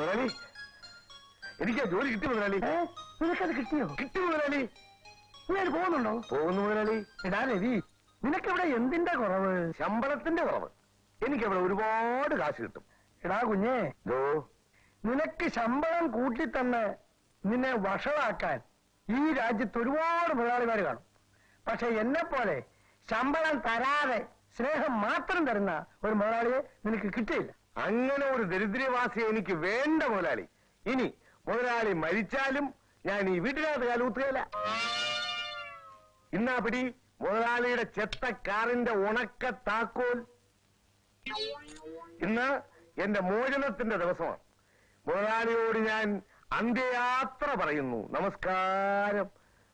മുതലാളി, എനിക്ക് ആ ജോലി കിട്ടി മുതലാളി. നിനക്കത് കിട്ടിയോ? കിട്ടി മുതലാളി. നീ അത് പോകുന്നുണ്ടോ? പോകുന്നു മുതലാളി. എടാ രവി, നിനക്കിവിടെ എന്തിന്റെ കുറവ്? ശമ്പളത്തിന്റെ കുറവ്. എനിക്കവിടെ ഒരുപാട് കാശ് കിട്ടും. എടാ കുഞ്ഞേ, നിനക്ക് ശമ്പളം കൂട്ടിത്തന്ന് നിന്നെ വഷളാക്കാൻ ഈ രാജ്യത്ത് ഒരുപാട് മുതലാളിമാര് കാണും. പക്ഷെ എന്നെ പോലെ ശമ്പളം തരാതെ സ്നേഹം മാത്രം തരുന്ന ഒരു മുതലാളിയെ നിനക്ക് കിട്ടിയില്ല. അങ്ങനെ ഒരു ദരിദ്രവാസിയെ എനിക്ക് വേണ്ട മുതലാളി. ഇനി മുതലാളി മരിച്ചാലും ഞാൻ ഈ വീട്ടിനകത്ത് കാലൂത്തുകയില്ല. ഇന്നാ പിടി മുതലാളിയുടെ ചെത്ത കാറിന്റെ ഉണക്ക താക്കോൽ. ഇന്ന് എന്റെ മോചനത്തിന്റെ ദിവസമാണ്. മുതലാളിയോട് ഞാൻ അന്ത്യയാത്ര പറയുന്നു. നമസ്കാരം,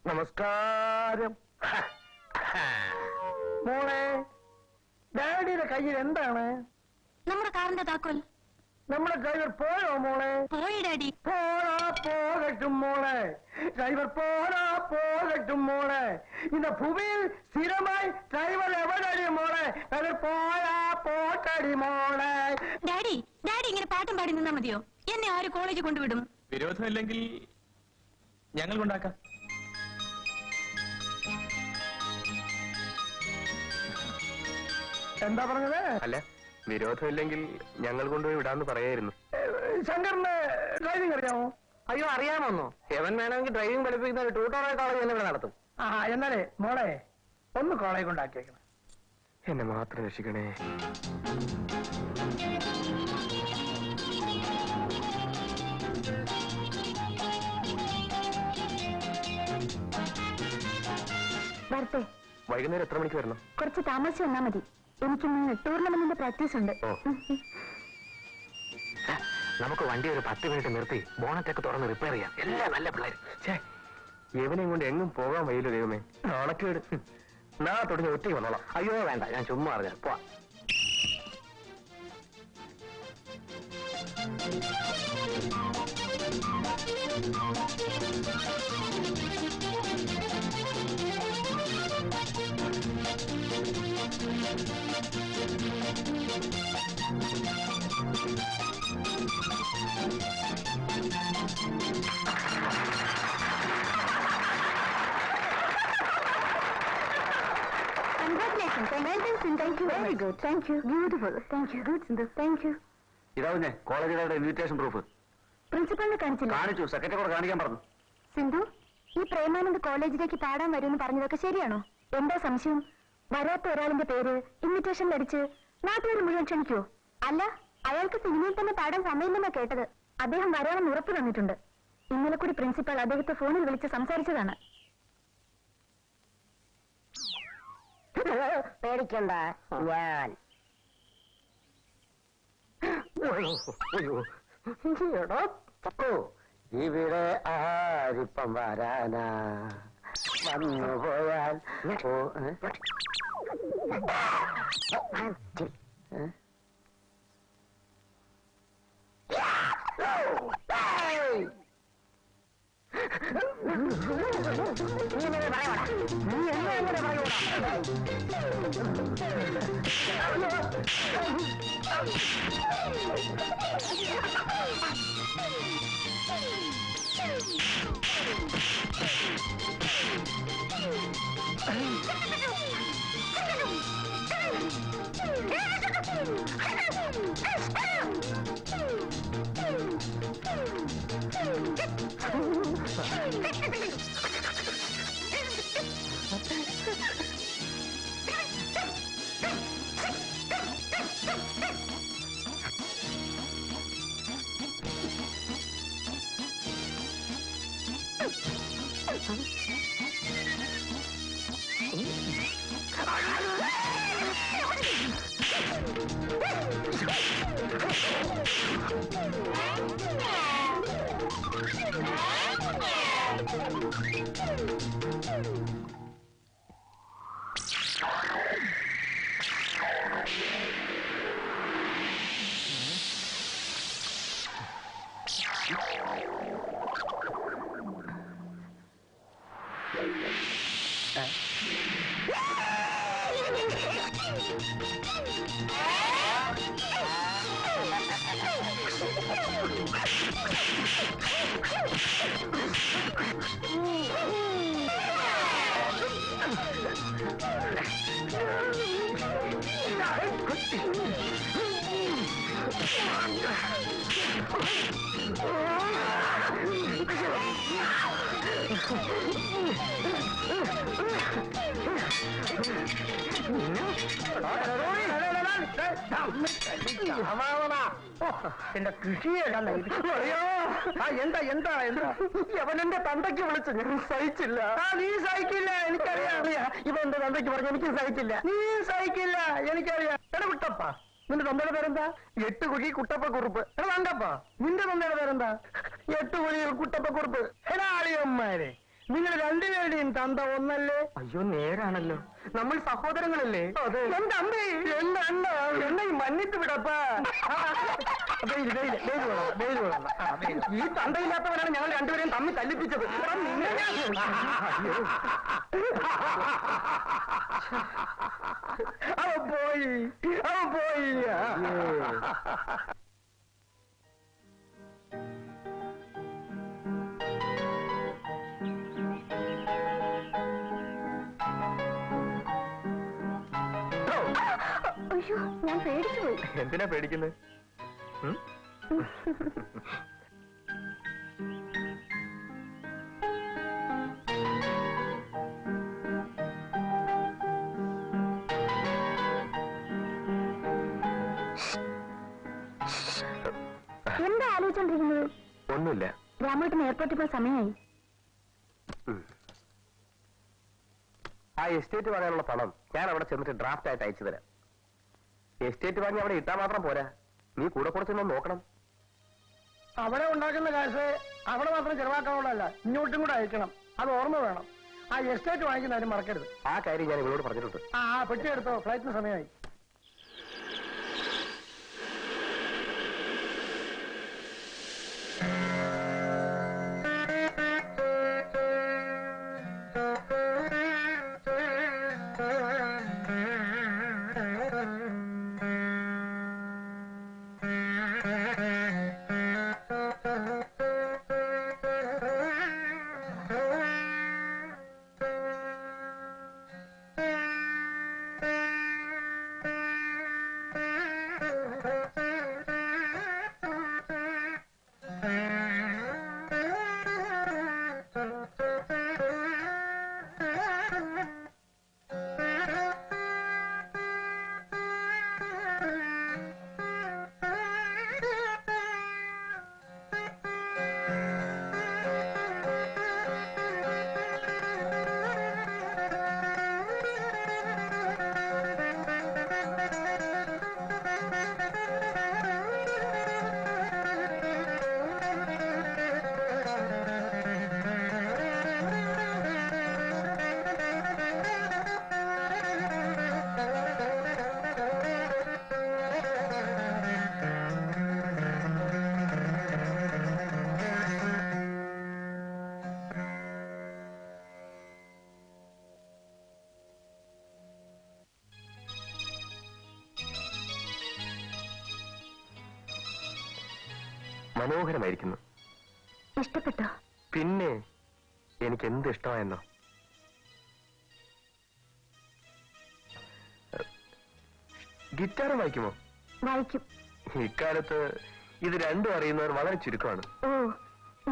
നമസ്കാരം. മോളെ, ഡാഡിയുടെ കയ്യിൽ എന്താണ്? നമ്മുടെ കാറിന്റെ താക്കോൽ. നമ്മുടെ ഡ്രൈവർ പോയോ മോളെ? പോയി ഡാഡി. പോകട്ടും മോളെ, ഡ്രൈവർ പോകട്ടും മോളെ. ഇന്ന് ഭൂമിയിൽ സ്ഥിരമായി ഡ്രൈവർ എവിടെയടി മോളെ? ഡ്രൈവർ പോട്ടടി മോളെ. ഡാഡി, ഡാഡി ഇങ്ങനെ പാട്ടും പാടി നിന്നാ മതിയോ? എന്നെ ആര് കോളേജിൽ കൊണ്ടുവിടും? വിരോധമില്ലെങ്കിൽ ഞങ്ങൾ കൊണ്ടാക്കാം. എന്താ പറഞ്ഞത്? അല്ല, വിരോധമില്ലെങ്കിൽ ഞങ്ങൾ കൊണ്ടുപോയി വിടാന്ന് പറയായിരുന്നു. ശങ്കറിന് ഡ്രൈവിംഗ് അറിയാമോ? അയ്യോ, അറിയാമോന്നോ? എവൻ വേണമെങ്കിൽ ഡ്രൈവിംഗ് പഠിപ്പിക്കുന്ന ഒരു ട്യൂട്ടോറിയൽ കോളേജ് തന്നെ ഇവിടെ നടത്തും. എന്നാലേ മോളെ ഒന്ന് കോളേജ് കൊണ്ടാക്കിയേക്കണം. എന്നെ മാത്രം രക്ഷിക്കണേ. വരട്ടെ. വൈകുന്നേരം എത്ര മണിക്ക് വരണം? കുറച്ച് താമസിച്ച് വന്നാ മതി. എനിക്കിന്ന് ടൂർണമെന്റിന്റെ പ്രാക്ടീസ് ഉണ്ട്. നമുക്ക് വണ്ടി ഒരു 10 മിനിറ്റ് നിർത്തി ബോണറ്റൊക്കെ തുറന്ന് റിപ്പയർ ചെയ്യാം. എല്ലാം നല്ല പിള്ളേർ. ഇവനെയും കൊണ്ട് എങ്ങും പോകാൻ വയ്യല്ലോ ദൈവമേ. നാണക്കേട്. നാളെ തുടങ്ങി ഒറ്റയ്ക്ക് വന്നോളാം. അയ്യോ വേണ്ട, ഞാൻ ചുമ്മാ അറിഞ്ഞാൽ പോവാ. ഇതാവും ഞാൻ കോളേജുകാരുടെ ഇൻവിറ്റേഷൻ പ്രൂഫ്. പ്രിൻസിപ്പളിനെ കാണിച്ചില്ല? കാണിച്ചു, സെക്രട്ടറി കൂടെ കാണിക്കാൻ പറഞ്ഞു. സിന്ധു, ഈ പ്രേമാനന്ദ് കോളേജിലേക്ക് പാടാൻ വരുമെന്ന് പറഞ്ഞതൊക്കെ ശരിയാണോ? എന്താ സംശയം? വരാത്ത ഒരാളിന്റെ പേര് ഇൻവിറ്റേഷനിൽ അടിച്ച് നാട്ടുകാർ മുഴുവൻ ക്ഷണിക്കോ? അല്ല, അയാൾക്ക് സിനിമയിൽ തന്നെ പാടാൻ സമയമില്ലെന്നാ കേട്ടത്. അദ്ദേഹം വരാമെന്ന് ഉറപ്പ് തന്നിട്ടുണ്ട്. ഇന്നലെ കൂടി പ്രിൻസിപ്പൽ അദ്ദേഹത്തെ ഫോണിൽ വിളിച്ച് സംസാരിച്ചതാണ്. പേടിക്കണ്ട, ഞാൻ ഇവിടെ ആരിപ്പം വരാനാ? വന്നു പോയാൽ എന്റെ കൃഷിയെ കണ്ട എന്താ എന്താ എന്താ അവനെന്റെ തന്തയ്ക്ക് വിളിച്ചു ഞാൻ സഹിച്ചില്ല. നീ സഹിക്കില്ല എനിക്കറിയാം. ഇവ എന്റെ തന്തയ്ക്ക് പറഞ്ഞു എനിക്ക് സഹിക്കില്ല. നീ സഹിക്കില്ല എനിക്കറിയാം. എടാ വിട്ടപ്പ, നിന്റെ തന്തയുടെ പേരെന്താ? 8 കുഴി കുട്ടപ്പ കുറുപ്പ്. എടാ വേണ്ടപ്പ, നിന്റെ തന്തയുടെ പേരെന്താ? 8 കുഴി കുട്ടപ്പ കുറുപ്പ്. എടാ ആളിയന്മാരെ, നിങ്ങൾ രണ്ടുപേരുടെയും തന്ത ഒന്നല്ലേ? അയ്യോ നേരാണല്ലോ, നമ്മൾ സഹോദരങ്ങളല്ലേ? എന്റെ അമ്മേ, എന്റെ അണ്ണ എന്നെ മന്നിട്ട് വിടപ്പാ. ഈ തന്തയില്ലാത്തവനാണ് ഞങ്ങൾ രണ്ടുപേരെയും തമ്മിൽ തല്ലിപ്പിച്ചത്. അവൻ പോയി, അവൻ പോയി. അയ്യോ, ഞാൻ പേടിച്ചു പോയി. എന്തിനാ പേടിക്കുന്നത്? എന്താ ആലോചിച്ചോണ്ടിരിക്കുന്നത്? ഒന്നുമില്ല. രാമേട്ടന് എയർപോർട്ടിൽ പോയി സമയമായി. ആ എസ്റ്റേറ്റ് വാങ്ങാനുള്ള പണം ഞാൻ അവിടെ ചെന്നിട്ട് ഡ്രാഫ്റ്റ് ആയിട്ട് അയച്ചു തരാം. എസ്റ്റേറ്റ് വാങ്ങി അവിടെ ഇട്ടാൽ മാത്രം പോരാ, നീ കൂടെ കുറച്ചൊന്ന് നോക്കണം. അവിടെ ഉണ്ടാക്കുന്ന കാശ് അവിടെ മാത്രം ചെലവാക്കാനുള്ളതല്ല, ഇങ്ങോട്ടും കൂടെ അയക്കണം. അത് ഓർമ്മ വേണം. ആ എസ്റ്റേറ്റ് വാങ്ങിക്കുന്നതിന് മറക്കരുത്. ആ കാര്യം ഞാൻ ഇവളോട് പറഞ്ഞിട്ടുണ്ട്. ആ പെട്ടി എടുത്തോ, ഫ്ലൈറ്റിന് സമയമായി. മനോഹരമായിരിക്കുന്നു. ഇഷ്ടപ്പെട്ടോ? പിന്നെ എനിക്ക് എന്ത് ഇഷ്ടമായെന്നോ. ഗിറ്റാറും വായിക്കുമോ? വായിക്കും. ഇക്കാലത്ത് ഇത് രണ്ടും അറിയുന്നവർ വളരെ ചുരുക്കമാണ്. ഓ,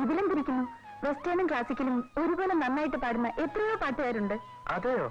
ഇതിലും പിടിക്കുന്നു. വെസ്റ്റേണും ക്ലാസിക്കലും ഒരുപോലെ നന്നായിട്ട് പാടുന്ന എത്രയോ പാട്ടുകാരുണ്ട്. അതെയോ?